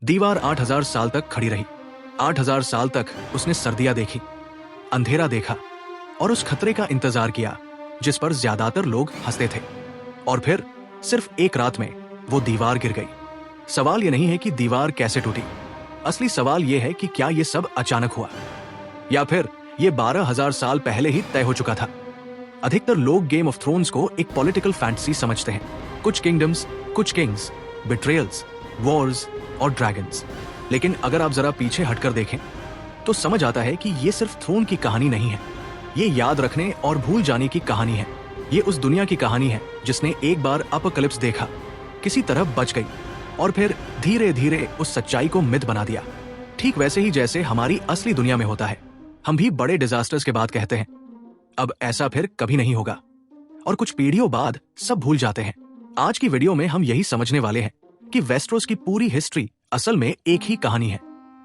दीवार 8000 साल तक खड़ी रही। 8000 साल तक उसने सर्दियां देखी, अंधेरा देखा और उस खतरे का इंतजार किया जिस पर ज्यादातर लोग हंसते थे। और फिर सिर्फ एक रात में वो दीवार गिर गई। सवाल ये नहीं है कि दीवार कैसे टूटी, असली सवाल ये है कि क्या ये सब अचानक हुआ या फिर ये 12,000 साल पहले ही तय हो चुका था। अधिकतर लोग गेम ऑफ थ्रोन्स को एक पॉलिटिकल फैंटेसी समझते हैं। कुछ किंगडम्स, कुछ किंग्स, बिट्रेयल्स, वॉर्स और ड्रैगन्स। लेकिन अगर आप जरा पीछे हटकर देखें तो समझ आता है कि ये सिर्फ थ्रोन की कहानी नहीं है, ये याद रखने और भूल जाने की कहानी है। ये उस दुनिया की कहानी है जिसने एक बार अपकलिप्स देखा, किसी तरह बच गई और फिर धीरे धीरे उस सच्चाई को मिथ बना दिया। ठीक वैसे ही जैसे हमारी असली दुनिया में होता है। हम भी बड़े डिजास्टर्स के बाद कहते हैं अब ऐसा फिर कभी नहीं होगा, और कुछ पीढ़ियों बाद सब भूल जाते हैं। आज की वीडियो में हम यही समझने वाले हैं कि वेस्टरोस की पूरी हिस्ट्री असल में एक ही कहानी है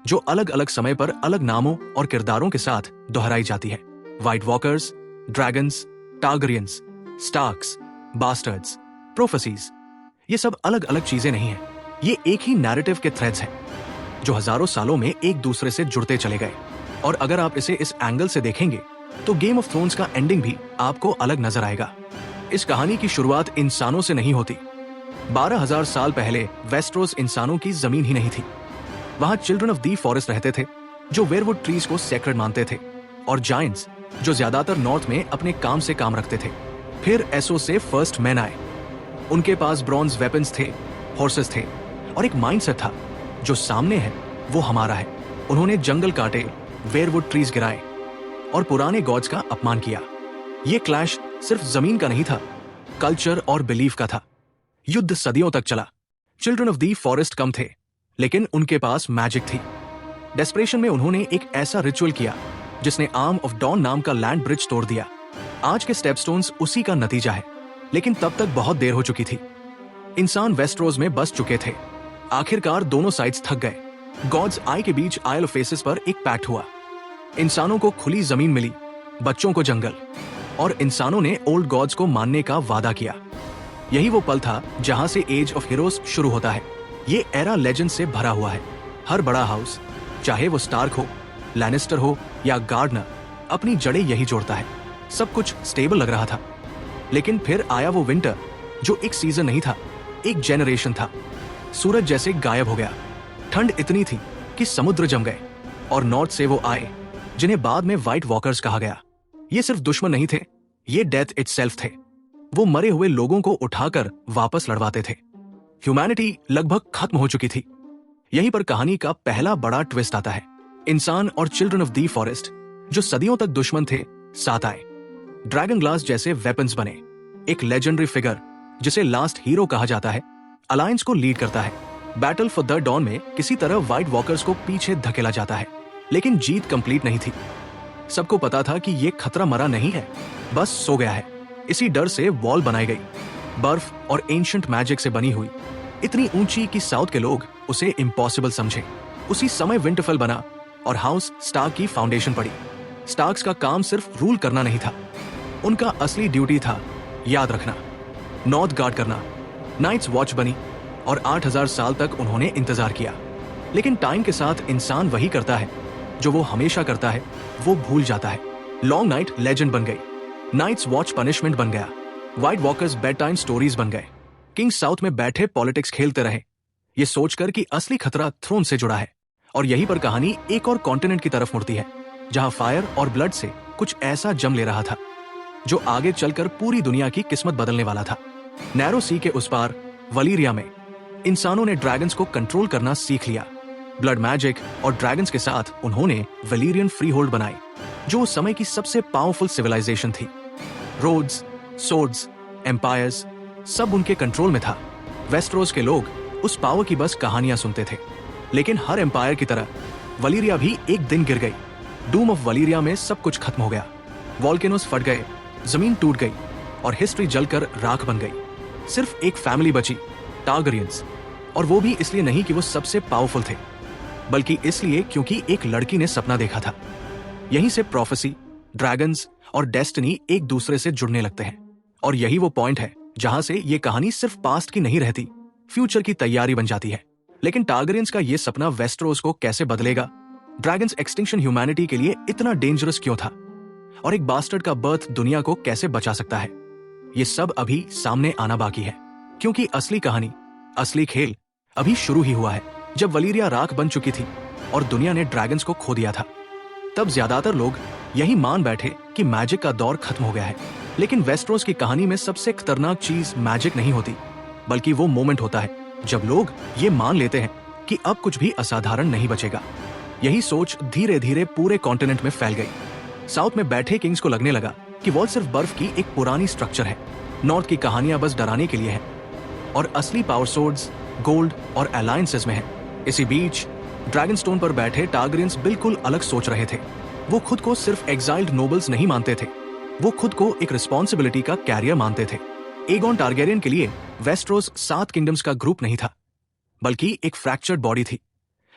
जो अलग अलग समय पर अलग नामों और किरदारों के साथ दोहराई जाती है। White walkers, dragons, Targaryens, Starks, bastards, prophecies, ये सब अलग अलग चीजें नहीं हैं। ये एक ही नैरेटिव के थ्रेड्स हैं जो हजारों सालों में एक दूसरे से जुड़ते चले गए। और अगर आप इसे इस एंगल से देखेंगे तो गेम ऑफ थ्रोन्स का एंडिंग भी आपको अलग नजर आएगा। इस कहानी की शुरुआत इंसानों से नहीं होती। 12,000 साल पहले वेस्टरोस इंसानों की जमीन ही नहीं थी। वहां चिल्ड्रन ऑफ दी फॉरेस्ट रहते थे जो वेयरवुड ट्रीज को सेक्रेड मानते थे, और जायंट्स जो ज्यादातर नॉर्थ में अपने काम से काम रखते थे। फिर एसो से फर्स्ट मैन आए। उनके पास ब्रॉन्ज वेपन्स थे, हॉर्सेस थे और एक माइंडसेट था जो सामने है वो हमारा है। उन्होंने जंगल काटे, वेयरवुड ट्रीज गिराए और पुराने गॉड्स का अपमान किया। ये क्लैश सिर्फ जमीन का नहीं था, कल्चर और बिलीफ का था। युद्ध सदियों तक चला। चिल्ड्रन ऑफ दी फॉरेस्ट कम थे लेकिन उनके पास मैजिक थी। डेस्परेशन में उन्होंने एक ऐसा रिचुअल किया जिसने आर्म ऑफ डॉन नाम का लैंड ब्रिज तोड़ दिया। आज के स्टेपस्टोन्स उसी का नतीजा है, लेकिन तब तक बहुत देर हो चुकी थी। इंसान वेस्टरोस में बस चुके थे। आखिरकार दोनों साइड्स थक गए। गॉड्स आई के बीच आयल ऑफ फेसेस पर एक पैक्ट हुआ। इंसानों को खुली जमीन मिली, बच्चों को जंगल, और इंसानों ने ओल्ड गॉड्स को मानने का वादा किया। यही वो पल था जहां से एज ऑफ हीरोज शुरू होता है। ये एरा लेजेंड से भरा हुआ है। हर बड़ा हाउस, चाहे वो स्टार्क हो, लैनिस्टर हो या गार्डनर, अपनी जड़ें यही जोड़ता है। सब कुछ स्टेबल लग रहा था, लेकिन फिर आया वो विंटर जो एक सीजन नहीं था, एक जेनरेशन था। सूरज जैसे गायब हो गया। ठंड इतनी थी कि समुद्र जम गए, और नॉर्थ से वो आए जिन्हें बाद में व्हाइट वॉकर्स कहा गया। ये सिर्फ दुश्मन नहीं थे, ये डेथ इटसेल्फ थे। वो मरे हुए लोगों को उठाकर वापस लड़वाते थे। ह्यूमैनिटी लगभग खत्म हो चुकी थी। यहीं पर कहानी का पहला बड़ा ट्विस्ट आता है। इंसान और चिल्ड्रन ऑफ दी फॉरेस्ट जो सदियों तक दुश्मन थे, साथ आए। ड्रैगन ग्लास जैसे वेपन्स बने। एक लेजेंडरी फिगर जिसे लास्ट हीरो कहा जाता है अलायंस को लीड करता है। बैटल फॉर द डॉन में किसी तरह व्हाइट वॉकर्स को पीछे धकेला जाता है, लेकिन जीत कंप्लीट नहीं थी। सबको पता था कि ये खतरा मरा नहीं है, बस सो गया है। इसी डर से वॉल बनाई गई, बर्फ और एंशिएंट मैजिक से बनी हुई, इतनी ऊंची कि साउथ के लोग उसे इम्पॉसिबल समझे। उसी समय विंटरफेल बना और हाउस स्टार्क की फाउंडेशन पड़ी। स्टार्क्स का काम सिर्फ रूल करना नहीं था, उनका असली ड्यूटी था याद रखना, नॉर्थ गार्ड करना। नाइट्स वॉच बनी और 8,000 साल तक उन्होंने इंतजार किया। लेकिन टाइम के साथ इंसान वही करता है जो वो हमेशा करता है, वो भूल जाता है। लॉन्ग नाइट लेजेंड बन गई, नाइट्स वॉच पनिशमेंट बन गया, white walkers bed time stories बन गए। किंग्स साउथ में बैठे पॉलिटिक्स खेलते रहे, ये सोचकर कि असली खतरा थ्रोन से जुड़ा है। और यहीं पर कहानी एक और कॉन्टिनेंट की तरफ मुड़ती है जहां फायर और ब्लड से कुछ ऐसा जम ले रहा था जो आगे चलकर पूरी दुनिया की किस्मत बदलने वाला था। नैरो सी के उस पार वलीरिया में इंसानों ने ड्रैगन्स को कंट्रोल करना सीख लिया। ब्लड मैजिक और ड्रैगन्स के साथ उन्होंने वेलीरियन फ्रीहोल्ड बनाई जो उस समय की सबसे पावरफुल सिविलाइजेशन थी। रोड्स, सोर्ड्स, एम्पायर्स, सब उनके कंट्रोल में था। वेस्टरोस के लोग उस पावर की बस कहानियां सुनते थे, लेकिन हर एम्पायर की तरह वलीरिया भी एक दिन गिर गई। डूम ऑफ वलीरिया में सब कुछ खत्म हो गया। वॉल्केनोस फट गए, जमीन टूट गई और हिस्ट्री जलकर राख बन गई। सिर्फ एक फैमिली बची, टारगेरियंस, और वो भी इसलिए नहीं कि वो सबसे पावरफुल थे, बल्कि इसलिए क्योंकि एक लड़की ने सपना देखा था। यहीं से प्रोफेसी, ड्रैगन्स और डेस्टिनी एक दूसरे से जुड़ने लगते हैं। और यही वो पॉइंट है जहां से ये कहानी सिर्फ पास्ट की नहीं रहती, फ्यूचर की तैयारी बन जाती है। लेकिन टारगेरियंस का ये सपना वेस्टरोस को कैसे बदलेगा? ड्रैगन्स एक्सटिंक्शन ह्यूमैनिटी के लिए इतना डेंजरस क्यों था? और एक बास्टर्ड का बर्थ दुनिया को कैसे बचा सकता है? ये सब अभी सामने आना बाकी है, क्योंकि असली कहानी, असली खेल अभी शुरू ही हुआ है। जब वलीरिया राख बन चुकी थी और दुनिया ने ड्रैगन्स को खो दिया था, तब ज्यादातर लोग यही मान बैठे कि मैजिक का दौर खत्म हो गया है। लेकिन वेस्टरोस की कहानी में सबसे खतरनाक चीज मैजिक नहीं होती, बल्कि वो मोमेंट होता है जब लोग ये मान लेते हैं कि अब कुछ भी असाधारण नहीं बचेगा। यही सोच धीरे धीरे पूरे कॉन्टिनेंट में फैल गई। साउथ में बैठे किंग्स को लगने लगा कि वॉल सिर्फ बर्फ की एक पुरानी स्ट्रक्चर है, नॉर्थ की कहानियां बस डराने के लिए है, और असली पावर सोर्ड्स, गोल्ड और अलायंसेस में है। इसी बीच ड्रैगनस्टोन पर बैठे टारगेरियंस बिल्कुल अलग सोच रहे थे। वो खुद को सिर्फ एग्जाइल्ड नोबल्स नहीं मानते थे, वो खुद को एक रिस्पॉन्सिबिलिटी का कैरियर मानते थे। एगॉन टारगेरियन के लिए वेस्टरोस 7 किंगडम्स का ग्रुप नहीं था, बल्कि एक फ्रैक्चर्ड बॉडी थी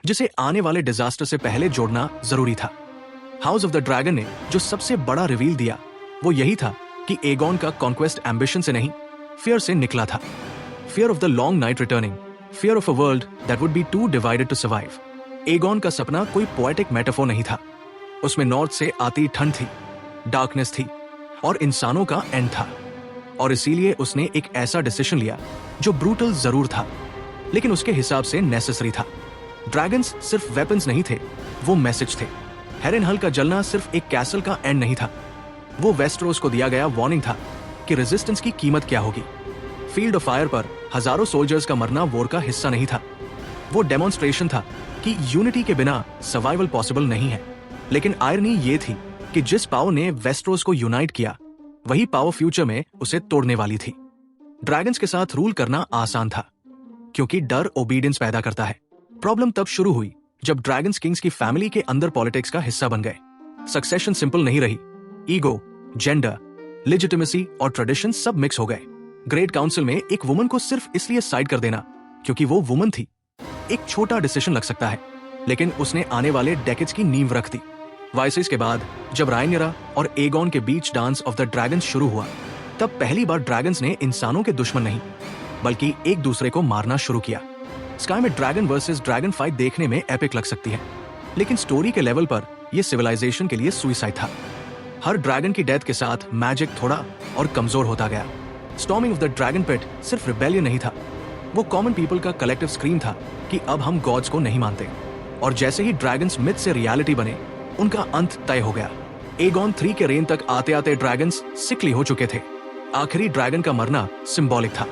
जिसे आने वाले डिजास्टर से पहले जोड़ना जरूरी था। हाउस ऑफ द ड्रैगन ने जो सबसे बड़ा रिवील दिया वो यही था कि एगॉन का कॉन्क्वेस्ट एम्बिशन से नहीं, फियर से निकला था। Fear of the long night returning, fear of a world that would be too divided to survive. Aegon का सपना कोई पोएटिक मेटाफोर नहीं था, उसमें नॉर्थ से आती ठंड थी, डार्कनेस थी और इंसानों का एंड था। और इसीलिए उसने एक ऐसा डिसीजन लिया जो ब्रूटल जरूर था, लेकिन उसके हिसाब से नेसेसरी था। ड्रैगन्स सिर्फ वेपन्स नहीं थे, वो मैसेज थे। हेरेनहल का जलना सिर्फ एक कैसल का एंड नहीं था, वो वेस्टरोस को दिया गया वार्निंग था कि रेजिस्टेंस की कीमत क्या होगी। फील्ड ऑफ फायर पर हजारों सोल्जर्स का मरना वॉर का हिस्सा नहीं था, वो डेमोन्स्ट्रेशन था कि यूनिटी के बिना सर्वाइवल पॉसिबल नहीं है। लेकिन आयरनी ये थी कि जिस पावर ने वेस्टरोस को यूनाइट किया, वही पावर फ्यूचर में उसे तोड़ने वाली थी। ड्रैगन्स के साथ रूल करना आसान था, क्योंकि डर ओबीडियंस पैदा करता है। प्रॉब्लम तब शुरू हुई जब ड्रैगन्स किंग्स की फैमिली के अंदर पॉलिटिक्स का हिस्सा बन गए। सक्सेशन सिंपल नहीं रही, ईगो, जेंडर, लेजिटिमेसी और ट्रेडिशन सब मिक्स हो गए। ग्रेट काउंसिल में एक वुमन को सिर्फ इसलिए साइड कर देना क्योंकि वो वुमन थी, एक छोटा डिसीजन लग सकता है, लेकिन उसने आने वाले डेकेड्स की नींव रख दी। वाइसिस के बाद जब रायनियरा और एगॉन के बीच डांस ऑफ द ड्रैगन्स शुरू हुआ, तब पहली बार ड्रैगन्स ने इंसानों के दुश्मन नहीं, बल्कि एक दूसरे को मारना शुरू किया। स्काई में ड्रैगन वर्सेस ड्रैगन फाइट देखने में एपिक लग सकती है, लेकिन स्टोरी के लेवल पर यह सिविलाइजेशन के लिए सुइसाइड था। हर ड्रैगन की डेथ के साथ मैजिक थोड़ा और कमजोर होता गया। स्टॉर्मिंग ऑफ द ड्रैगन पिट सिर्फ रिबेलियन नहीं था, वो कॉमन पीपल का कलेक्टिव स्क्रीम था कि अब हम गॉड्स को नहीं मानते। और जैसे ही ड्रैगन्स मिथ से रियलिटी बने, उनका अंत तय हो गया। एगॉन 3 के रेन तक आते आते ड्रैगन्स सिकली हो चुके थे। आखिरी ड्रैगन का मरना सिंबॉलिक था।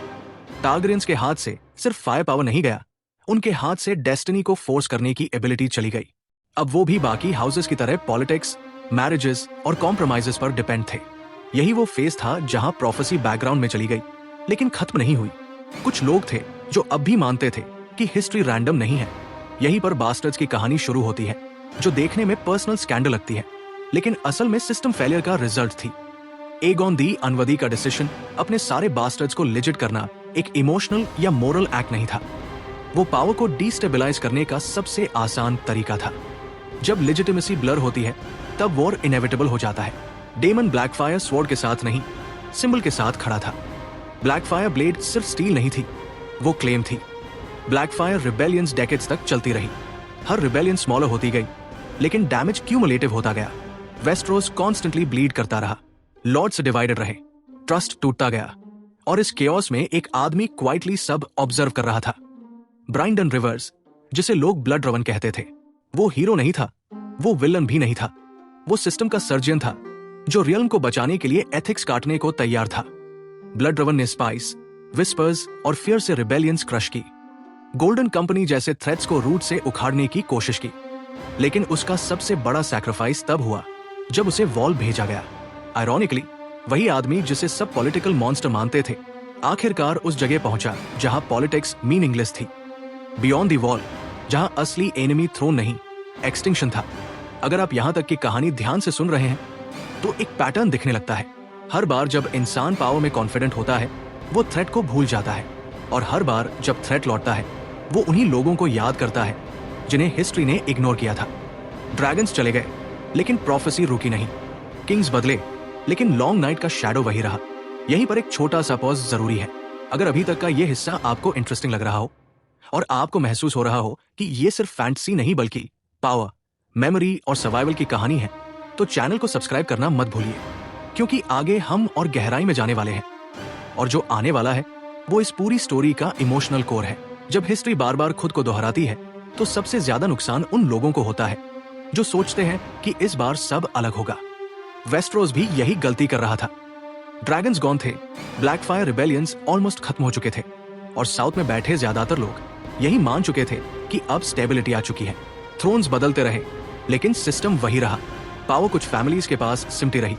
टारगेरियंस के हाथ से सिर्फ फायर पावर नहीं गया, उनके हाथ से डेस्टिनी को फोर्स करने की एबिलिटी चली गई। अब वो भी बाकी हाउसेस की तरह पॉलिटिक्स, मैरिजेस और कॉम्प्रोमाइजेस पर डिपेंड थे। यही वो फेज था जहां प्रोफेसी बैकग्राउंड में चली गई, लेकिन खत्म नहीं हुई। कुछ लोग थे जो अब भी मानते थे कि हिस्ट्री रैंडम नहीं है। यहीं पर बास्टर्ड्स की कहानी शुरू होती है, जो देखने में पर्सनल स्कैंडल लगती है, लेकिन असल में सिस्टम फेलियर का रिजल्ट थी। एगॉन दी अनवदी का डिसीजन अपने सारे बास्टर्ड्स को लिजिट करना एक इमोशनल या मोरल एक्ट नहीं था, वो पावर को डिस्टेबलाइज करने का सबसे आसान तरीका था। जब लेजिटिमेसी ब्लर होती है, तब वॉर इनएविटेबल हो जाता है। डेमन ब्लैकफायर स्वॉर्ड के साथ नहीं, सिंबल के साथ खड़ा था। ब्लैकफायर ब्लेड सिर्फ स्टील नहीं थी, वो क्लेम थी। ब्लैकफायर रिबेलियंस डेकेड्स तक चलती रही। हर रिबेलियन स्मॉलर होती गई, लेकिन डैमेज क्यूमुलेटिव होता गया। वेस्टरोस कॉन्स्टेंटली ब्लीड करता रहा, लॉर्ड्स डिवाइडेड रहे, ट्रस्ट टूटता गया, और इस केओस में एक आदमी क्वाइटली सब ऑब्जर्व कर रहा था। ब्राइंडन रिवर्स, जिसे लोग ब्लड रवन कहते थे, वो हीरो नहीं था, वो विलन भी नहीं था, वो सिस्टम का सर्जन था जो रियल्म को बचाने के लिए एथिक्स काटने को तैयार था। ब्लड रवन ने स्पाइस, विस्पर्स और फियर से रिबेलियंस क्रश की। गोल्डन कंपनी जैसे थ्रेट्स को रूट से उखाड़ने की कोशिश की, लेकिन उसका सबसे बड़ा सैक्रिफाइस तब हुआ जब उसे वॉल भेजा गया। आयरॉनिकली, वही आदमी जिसे सब पॉलिटिकल मॉन्स्टर मानते थे, आखिरकार उस जगह पहुंचा जहां पॉलिटिक्स मीनिंगलेस थी। बियॉन्ड द वॉल, जहां असली एनिमी थ्रोन नहीं, एक्सटिंक्शन था। अगर आप यहां तक की कहानी ध्यान से सुन रहे हैं, तो एक पैटर्न दिखने लगता है। हर बार जब इंसान पावर में कॉन्फिडेंट होता है, वो थ्रेट को भूल जाता है, और हर बार जब थ्रेट लौटता है, वो उन्हीं लोगों को याद करता है जिन्हें हिस्ट्री ने इग्नोर किया था। ड्रैगन्स चले गए, लेकिन प्रोफेसी रुकी नहीं। किंग्स बदले, लेकिन लॉन्ग नाइट का शैडो वही रहा। यहीं पर एक छोटा सा पॉज जरूरी है। अगर अभी तक का ये हिस्सा आपको इंटरेस्टिंग लग रहा हो और आपको महसूस हो रहा हो कि ये सिर्फ फैंटेसी नहीं बल्कि पावर, मेमोरी और सर्वाइवल की कहानी है, तो चैनल को सब्सक्राइब करना मत भूलिए, क्योंकि आगे हम और गहराई में जाने वाले हैं। और जो आने वाला है वो इस पूरी स्टोरी का इमोशनल कोर है। जब हिस्ट्री बार बार खुद को दोहराती है तो सबसे ज्यादा नुकसान उन लोगों को होता है जो सोचते हैं कि इस बार सब अलग होगा। वेस्टरोस भी यही गलती कर रहा था। ड्रैगन्स गॉन थे, ब्लैकफायर रिबेलियंस ऑलमोस्ट खत्म हो चुके थे और साउथ में बैठे ज्यादातर लोग यही मान चुके थे कि अब स्टेबिलिटी आ चुकी है। थ्रोन्स बदलते रहे लेकिन सिस्टम वही रहा। पावर कुछ फैमिलीज के पास सिमटी रही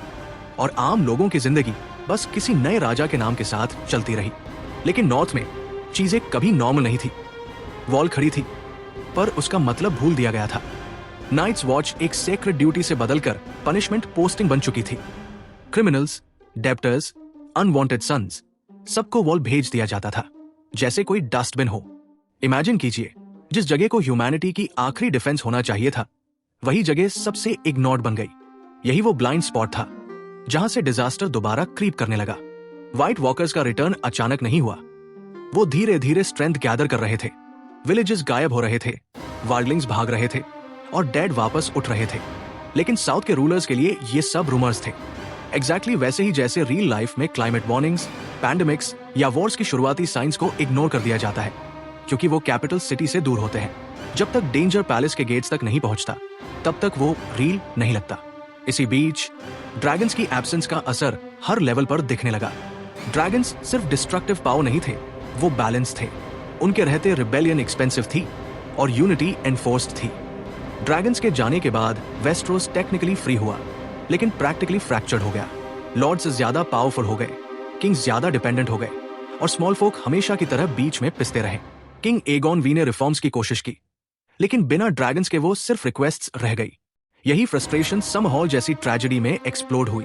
और आम लोगों की जिंदगी बस किसी नए राजा के नाम के साथ चलती रही। लेकिन नॉर्थ में चीजें कभी नॉर्मल नहीं थी। वॉल खड़ी थी पर उसका मतलब भूल दिया गया था। नाइट्स वॉच एक सेक्रेट ड्यूटी से बदलकर पनिशमेंट पोस्टिंग बन चुकी थी। क्रिमिनल्स, डेप्टर्स, अनवांटेड सन्स, सबको वॉल भेज दिया जाता था जैसे कोई डस्टबिन हो। इमेजिन कीजिए, जिस जगह को ह्यूमैनिटी की आखिरी डिफेंस होना चाहिए था, वही जगह सबसे इग्नोर्ड बन गई। यही वो ब्लाइंड स्पॉट था जहां से डिजास्टर दोबारा क्रीप करने लगा। व्हाइट वॉकर्स का रिटर्न अचानक नहीं हुआ। वो धीरे धीरे स्ट्रेंथ गैदर कर रहे थे। विलेजेस गायब हो रहे थे, वार्डलिंग्स भाग रहे थे और डेड वापस उठ रहे थे। लेकिन साउथ के रूलर्स के लिए ये सब रूमर्स थे, एग्जैक्टली वैसे ही जैसे रियल लाइफ में क्लाइमेट वार्निंग्स, पैंडेमिक्स या वॉर्स की शुरुआती साइंस को इग्नोर कर दिया जाता है, क्योंकि वो कैपिटल सिटी से दूर होते हैं। जब तक डेंजर पैलेस के गेट्स तक नहीं पहुंचता तब तक वो रियल नहीं लगता। इसी बीच ड्रैगन्स की एब्सेंस का असर हर लेवल पर दिखने लगा। ड्रैगन्स सिर्फ डिस्ट्रक्टिव पावर नहीं थे, वो बैलेंस थे। उनके रहते रिबेलियन एक्सपेंसिव थी और यूनिटी एनफोर्स्ड थी। ड्रैगन्स के जाने के बाद वेस्टरोस टेक्निकली फ्री हुआ लेकिन प्रैक्टिकली फ्रैक्चर्ड हो गया। लॉर्ड्स ज्यादा पावरफुल हो गए, किंग्स ज्यादा डिपेंडेंट हो गए और स्मॉल फोक हमेशा की तरह बीच में पिसते रहे। किंग एगॉन वी ने रिफॉर्म्स की कोशिश की लेकिन बिना ड्रैगन्स के वो सिर्फ रिक्वेस्ट्स रह गई। यही फ्रस्ट्रेशन समहॉल जैसी ट्रेजेडी में एक्सप्लोड हुई।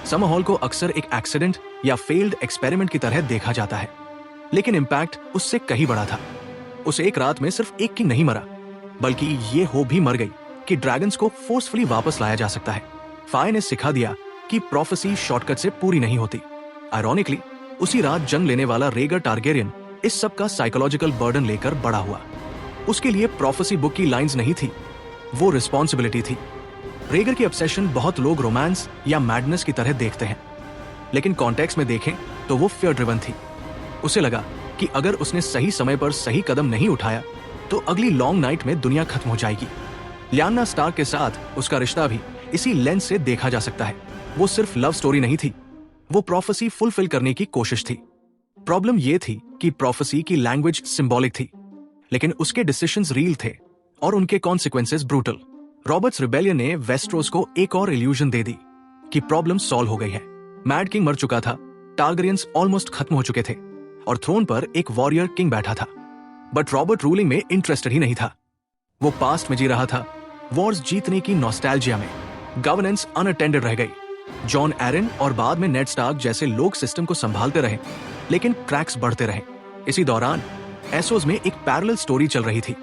समहॉल को अक्सर एक एक्सीडेंट या फेल्ड एक्सपेरिमेंट की तरह देखा जाता है, लेकिन इम्पैक्ट उससे कहीं बड़ा था। उस एक रात में सिर्फ एक किंग नहीं मरा, बल्कि ये हो भी मर गई कि ड्रैगन्स को फोर्सफुली वापस लाया जा सकता है। फायर ने सिखा दिया कि प्रोफेसी शॉर्टकट से पूरी नहीं होती। आयरॉनिकली उसी रात जन्म लेने वाला रेगर टारगेरियन इस सब का साइकोलॉजिकल बर्डन लेकर बड़ा हुआ। उसके लिए प्रोफेसी बुक की लाइंस नहीं थी, वो रिस्पॉन्सिबिलिटी थी। रेगर की ऑब्सेशन बहुत लोग रोमांस या मैडनेस की तरह देखते हैं, लेकिन कॉन्टेक्स्ट में देखें तो वो फियर ड्रिवन थी। उसे लगा कि अगर उसने सही समय पर सही कदम नहीं उठाया तो अगली लॉन्ग नाइट में दुनिया खत्म हो जाएगी। लियाना स्टार्क के साथ उसका रिश्ता भी इसी लेंस से देखा जा सकता है। वो सिर्फ लव स्टोरी नहीं थी, वो प्रोफेसी फुलफिल करने की कोशिश थी। प्रॉब्लम ये थी कि प्रोफेसी की लैंग्वेज सिंबॉलिक थी, लेकिन उसके डिसीजंस रियल थे और उनके कॉन्सिक्वेंसेस ब्रूटल। रॉबर्ट्स रिबेलियन ने वेस्टरोस को एक और इल्यूजन दे दी कि प्रॉब्लम सॉल्व हो गई है। मैड किंग मर चुका था, टारगेरियंस ऑलमोस्ट खत्म हो चुके थे और थ्रोन पर एक वॉरियर किंग बैठा था। बट रॉबर्ट रूलिंग में इंटरेस्टेड ही नहीं था। वो पास्ट में जी रहा था, वॉर्स जीतने की नॉस्टैल्जिया में। गवर्नेंस अनअटेंडेड रह गई। जॉन एरन और बाद में नेड स्टार्क जैसे लोग सिस्टम को संभालते रहे, लेकिन क्रैक्स बढ़ते रहे। इसी दौरान एसोस में एक पैरेलल स्टोरी चल रही थी।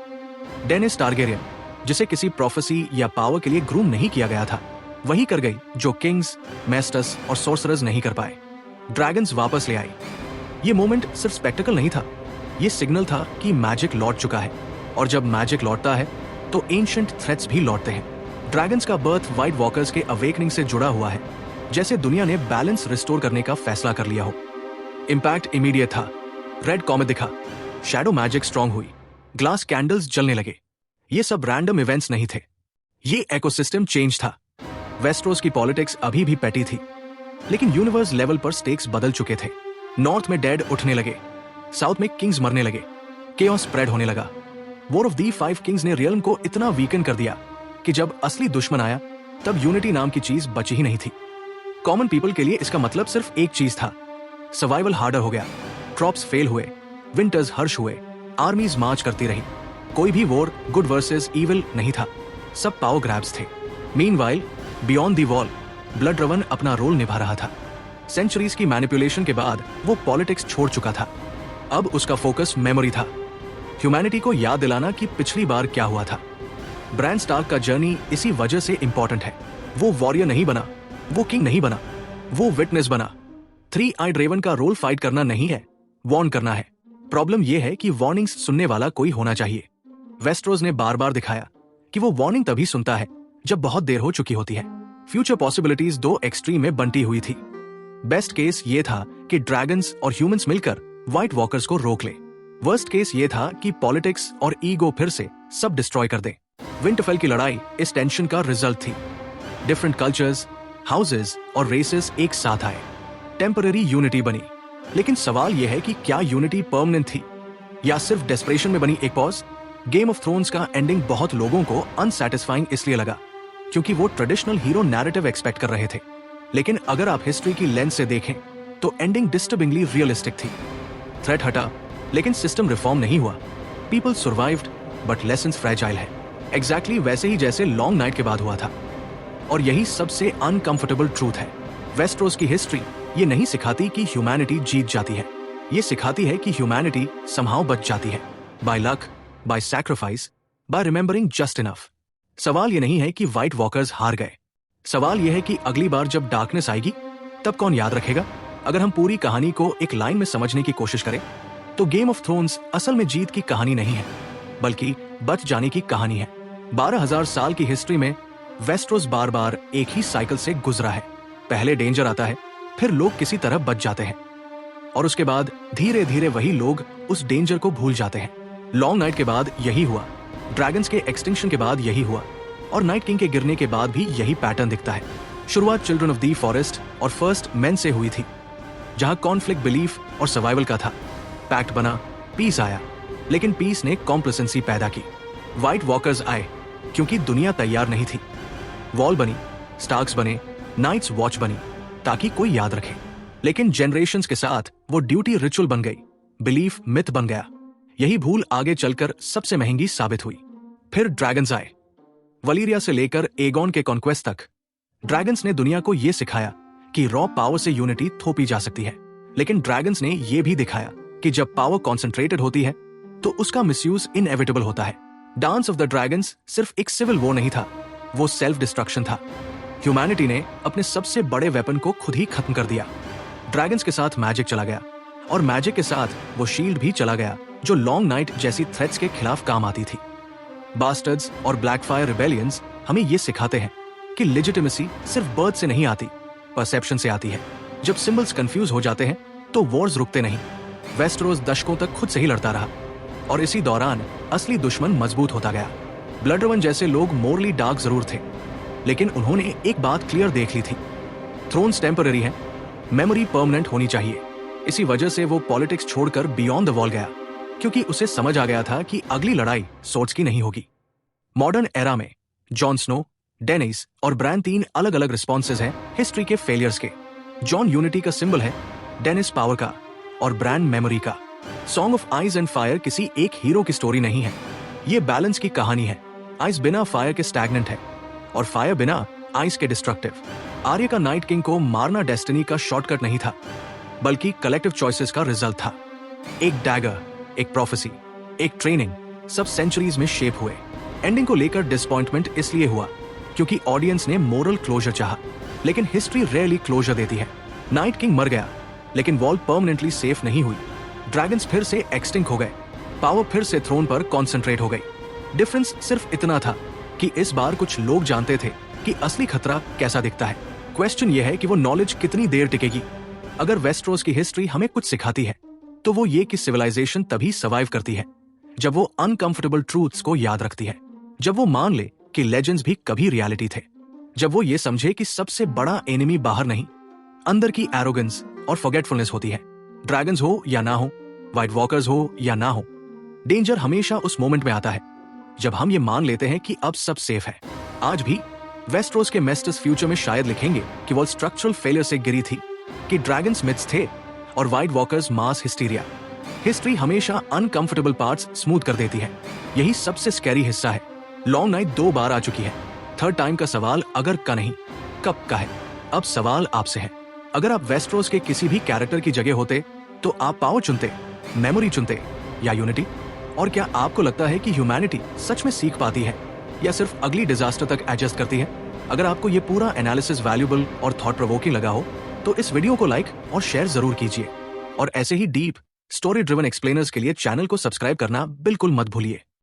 डेनिस टारगेरियन, जिसे किसी प्रोफेसी या पावर के लिए ग्रूम नहीं किया गया था, वही कर गई जो किंग्स, मेस्टस और सोर्सरर्स नहीं कर पाए। ड्रैगन्स वापस ले आई। ये मोमेंट सिर्फ स्पेक्टिकल नहीं था, ये सिग्नल था कि मैजिक लौट चुका है, और जब मैजिक लौटता है तो एंशिएंट थ्रेट्स भी लौटते हैं। ड्रैगन्स का बर्थ व्हाइट वॉकर्स के अवेकनिंग से जुड़ा हुआ है, जैसे दुनिया ने बैलेंस रिस्टोर करने का फैसला कर लिया हो। इंपैक्ट इमीडिएट था। रेड कॉमेट दिखा, शैडो मैजिक स्ट्रांग हुई, ग्लास कैंडल्स जलने लगे। ये सब रैंडम इवेंट्स नहीं थे, ये इकोसिस्टम चेंज था। वेस्टरोस की पॉलिटिक्स अभी भी पेटी थी, लेकिन यूनिवर्स लेवल पर स्टेक्स बदल चुके थे। नॉर्थ में डेड उठने लगे, साउथ में किंग्स मरने लगे, केओस स्प्रेड होने लगा। वॉर ऑफ दी 5 किंग्स ने रियल्म को इतना वीकन कर दिया कि जब असली दुश्मन आया तब यूनिटी नाम की चीज बची ही नहीं थी। कॉमन पीपल के लिए इसका मतलब सिर्फ एक चीज था, सर्वाइवल हार्डर हो गया। क्रॉप्स फेल हुए, विंटर्स हर्ष हुए, आर्मीज मार्च करती रही। कोई भी वॉर गुड वर्सेस इविल नहीं था, सब पावर ग्रैब्स थे। Meanwhile beyond the wall blood raven अपना रोल निभा रहा था। सेंचुरीज की मैनिपुलेशन के बाद वो पॉलिटिक्स छोड़ चुका था। अब उसका फोकस मेमोरी था, ह्यूमैनिटी को याद दिलाना कि पिछली बार क्या हुआ था। ब्रान स्टार्क का जर्नी इसी वजह से इंपॉर्टेंट है। वो वॉरियर नहीं बना, वो किंग नहीं बना, वो विटनेस बना। 3 आइड रेवन का रोल फाइट करना नहीं है, वॉर्न करना है। प्रॉब्लम यह है कि वार्निंग्स सुनने वाला कोई होना चाहिए। वेस्टरोस ने बार बार दिखाया कि वो वार्निंग तभी सुनता है जब बहुत देर हो चुकी होती है। फ्यूचर पॉसिबिलिटीज दो एक्सट्रीम में बंटी हुई थी। बेस्ट केस ये था कि ड्रैगन्स और ह्यूमंस मिलकर व्हाइट वॉकर्स को रोक ले। वर्स्ट केस ये था कि पॉलिटिक्स और ईगो फिर से सब डिस्ट्रॉय कर दें। विंटरफेल की लड़ाई इस टेंशन का रिजल्ट थी। डिफरेंट कल्चर्स, हाउसेस और रेसेस एक साथ आए, टेम्पररी यूनिटी बनी। लेकिन सवाल यह है कि क्या यूनिटी परमानेंट थी या सिर्फ डेस्परेशन में बनी एक पॉज? गेम ऑफ थ्रोन्स का एंडिंग बहुत लोगों को अनसैटिस्फाइंग इसलिए लगा क्योंकि वो ट्रेडिशनल हीरो नैरेटिव एक्सपेक्ट कर रहे थे। लेकिन अगर आप हिस्ट्री की लेंस से देखें तो एंडिंग डिस्टर्बिंगली रियलिस्टिक थी। थ्रेट हटा लेकिन सिस्टम रिफॉर्म नहीं हुआ। People survived but lessons fragile है, एग्जैक्टली वैसे ही जैसे लॉन्ग नाइट के बाद हुआ था। और यही सबसे अनकंफर्टेबल ट्रूथ है। वेस्टरोस की हिस्ट्री ये नहीं सिखाती कि ह्यूमैनिटी जीत जाती है, ये सिखाती है कि ह्यूमैनिटी समहाउ बच जाती है, by luck, by sacrifice, by remembering just enough. सवाल ये नहीं है कि व्हाइट वॉकर्स हार गए, सवाल यह है कि अगली बार जब डार्कनेस आएगी तब कौन याद रखेगा। अगर हम पूरी कहानी को एक लाइन में समझने की कोशिश करें तो गेम ऑफ थ्रोन्स असल में जीत की कहानी नहीं है बल्कि बच जाने की कहानी है। 12,000 साल की हिस्ट्री में वेस्टरोस बार बार एक ही साइकिल से गुजरा है। पहले डेंजर आता है, फिर लोग किसी तरह बच जाते हैं और उसके बाद धीरे धीरे वही लोग उस डेंजर को भूल जाते हैं। लॉन्ग नाइट के बाद यही हुआ, ड्रैगन्स के एक्सटिंक्शन के बाद यही हुआ और नाइट किंग के गिरने के बाद भी यही पैटर्न दिखता है। शुरुआत चिल्ड्रन ऑफ द फॉरेस्ट और फर्स्ट मेन से हुई थी, जहां कॉन्फ्लिक्ट बिलीफ और सर्वाइवल का था। पैक्ट बना, पीस आया, लेकिन पीस ने कॉम्प्लेसेंसी पैदा की। व्हाइट वॉकर्स आए क्योंकि दुनिया तैयार नहीं थी। वॉल बनी, स्टार्क्स बने, नाइट्स वॉच बनी ताकि कोई याद रखे। लेकिन जनरेशंस के साथ वो ड्यूटी रिचुअल बन गई, बिलीफ मिथ बन गया। यही भूल आगे चलकर सबसे महंगी साबित हुई। फिर ड्रैगन्स आए, वलीरिया से लेकर एगॉन के कॉन्क्वेस्ट तक। ड्रैगन्स ने दुनिया को यह सिखाया कि रॉ पावर से यूनिटी थोपी जा सकती है, लेकिन ड्रैगन्स ने यह भी दिखाया कि जब पावर कॉन्सेंट्रेटेड होती है तो उसका मिसयूज इनएविटेबल होता है। डांस ऑफ द ड्रैगन्स सिर्फ एक सिविल वॉर नहीं था, वो सेल्फ डिस्ट्रक्शन था। ह्यूमैनिटी ने अपने सबसे बड़े वेपन को खुद ही खत्म कर दिया। ड्रैगन्स के साथ मैजिक चला गया और मैजिक के साथ वो शील्ड भी चला गया जो लॉन्ग नाइट जैसी थ्रेट्स के खिलाफ काम आती थी। बास्टर्ड्स और ब्लैकफायर रिबेलियंस हमें ये सिखाते हैं कि लेजिटिमेसी सिर्फ बर्थ से नहीं आती, परसेप्शन से आती है। जब सिंबल्स कंफ्यूज हो जाते हैं तो वॉर्स रुकते नहीं। वेस्टरोस दशकों तक खुद से ही लड़ता रहा और इसी दौरान असली दुश्मन मजबूत होता गया। ब्लडरवन जैसे लोग मोरली डार्क जरूर थे, लेकिन उन्होंने एक बात क्लियर देख ली थी, थ्रोन्स टेम्पररी है, मेमोरी परमानेंट होनी चाहिए। इसी वजह से वो पॉलिटिक्स छोड़कर बियॉन्ड द वॉल गया, क्योंकि उसे समझ आ गया था कि अगली लड़ाई सोर्ड्स की नहीं होगी। मॉडर्न एरा में जॉन स्नो, डेनिस और ब्रैन 3 अलग अलग रिस्पॉन्सेज हैं हिस्ट्री के फेलियर्स के। जॉन यूनिटी का सिंबल है, डेनिस पावर का और ब्रैन मेमोरी का। Song of eyes and fire किसी एक हीरो की स्टोरी नहीं है, ये बैलेंस की कहानी है। आइस बिना फायर के स्टैग्नेंट है और फायर बिना आइस के डिस्ट्रक्टिव। आर्य का नाइट किंग को मारना डेस्टिनी का शॉर्टकट नहीं था, बल्कि कलेक्टिव चॉइसेस का रिजल्ट था। एक डैगर, एक प्रोफेसी, एक ट्रेनिंग, सब सेंचुरीज में शेप हुए। एंडिंग को लेकर डिसअपॉइंटमेंट इसलिए हुआ क्योंकि ऑडियंस ने मोरल क्लोजर चाहा, लेकिन हिस्ट्री रेयरली क्लोजर देती है। नाइट किंग मर गया, लेकिन वॉल परमानेंटली सेफ नहीं हुई। ड्रैगन्स फिर से एक्सटिंक्ट हो गए, पावर फिर से थ्रोन पर कॉन्सेंट्रेट हो गई। डिफरेंस सिर्फ इतना था कि इस बार कुछ लोग जानते थे कि असली खतरा कैसा दिखता है। क्वेश्चन यह है कि वो नॉलेज कितनी देर टिकेगी। अगर वेस्टरोस की हिस्ट्री हमें कुछ सिखाती है तो वो ये कि सिविलाइजेशन तभी सर्वाइव करती है जब वो अनकंफर्टेबल ट्रूथ्स को याद रखती है, जब वो मान ले कि लेजेंड्स भी कभी रियलिटी थे, जब वो ये समझे कि सबसे बड़ा एनिमी बाहर नहीं, अंदर की एरोगेंस और फॉरगेटफुलनेस होती है। ड्रैगन्स हो या ना हो, व्हाइट वॉकर्स हो या ना हो, डेंजर हमेशा उस मोमेंट में आता है जब हम ये मान लेते हैं कि अब सब सेफ है। आज भी वेस्टरोस के मेस्टर्स फ्यूचर में शायद लिखेंगे कि वो स्ट्रक्चरल फेलियर से गिरी थी, कि ड्रैगन्स मिथ्स थे और व्हाइट वॉकर्स मास हिस्टीरिया। हिस्ट्री हमेशा अनकंफर्टेबल पार्ट्स स्मूथ कर देती है, यही सबसे स्कैरी हिस्सा है। लॉन्ग नाइट 2 बार आ चुकी है, थर्ड टाइम का सवाल अगर का नहीं कब का है। अब सवाल आपसे है, अगर आप वेस्टरोस के किसी भी कैरेक्टर की जगह होते तो आप पावर चुनते, मेमोरी चुनते या यूनिटी? और क्या आपको लगता है कि ह्यूमैनिटी सच में सीख पाती है या सिर्फ अगली डिजास्टर तक एडजस्ट करती है? अगर आपको ये पूरा एनालिसिस वैल्यूएबल और थॉट प्रोवोकिंग लगा हो तो इस वीडियो को लाइक और शेयर जरूर कीजिए और ऐसे ही डीप स्टोरी ड्रिवन एक्सप्लेनर्स के लिए चैनल को सब्सक्राइब करना बिल्कुल मत भूलिए।